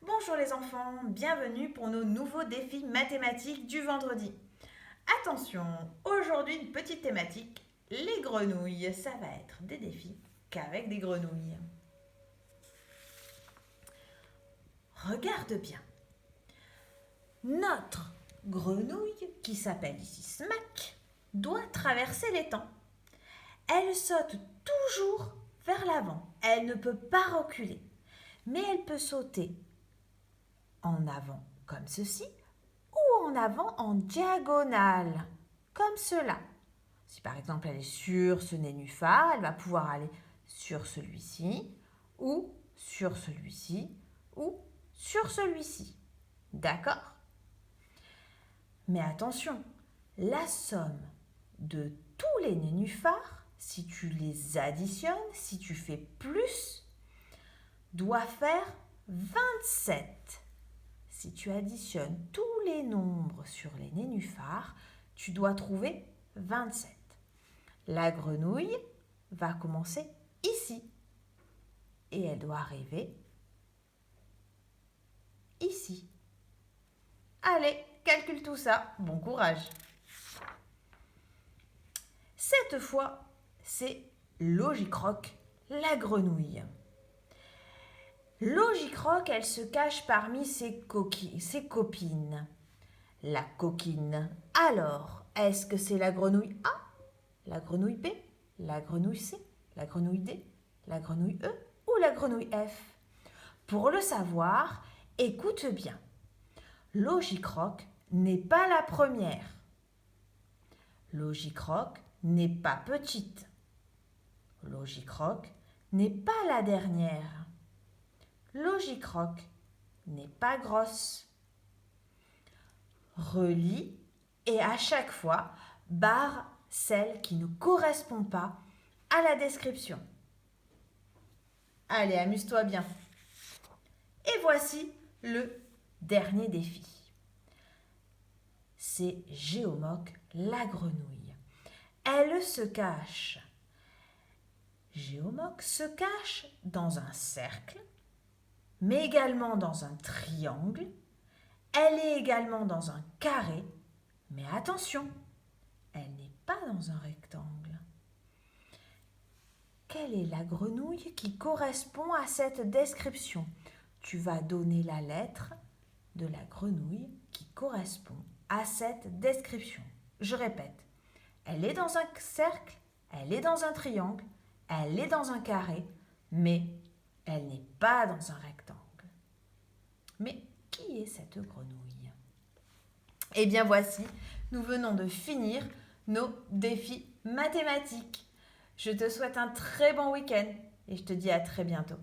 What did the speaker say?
Bonjour les enfants, bienvenue pour nos nouveaux défis mathématiques du vendredi. Attention, aujourd'hui une petite thématique, les grenouilles. Ça va être des défis qu'avec des grenouilles. Regarde bien. Notre grenouille, qui s'appelle ici Smack, doit traverser l'étang. Elle saute toujours vers l'avant. Elle ne peut pas reculer, mais elle peut sauter en avant comme ceci ou en avant en diagonale comme cela. Si par exemple elle est sur ce nénuphar, elle va pouvoir aller sur celui-ci ou sur celui-ci ou sur celui-ci. D'accord? Mais attention, la somme de tous les nénuphars, si tu les additionnes, si tu fais plus, doit faire 27. Si tu additionnes tous les nombres sur les nénuphars, tu dois trouver 27. La grenouille va commencer ici et elle doit arriver ici. Allez, calcule tout ça. Bon courage. Cette fois, c'est Logicroc, la grenouille. Logicroc, elle se cache parmi ses copines. La coquine. Alors, est-ce que c'est la grenouille A, la grenouille B, la grenouille C, la grenouille D, la grenouille E ou la grenouille F? Pour le savoir, écoute bien. Logicroc n'est pas la première. Logicroc n'est pas petite. Logicroc n'est pas la dernière. Logicroc n'est pas grosse. Relis et à chaque fois, barre celle qui ne correspond pas à la description. Allez, amuse-toi bien. Et voici le dernier défi. C'est Géomoc, la grenouille. Elle se cache. Géomoc se cache dans un cercle, mais également dans un triangle. Elle est également dans un carré, mais attention, elle n'est pas dans un rectangle. Quelle est la grenouille qui correspond à cette description? Tu vas donner la lettre de la grenouille qui correspond à cette description. Je répète, elle est dans un cercle, elle est dans un triangle, elle est dans un carré, mais elle n'est pas dans un rectangle. Mais qui est cette grenouille? Eh bien voici, nous venons de finir nos défis mathématiques. Je te souhaite un très bon week-end et je te dis à très bientôt.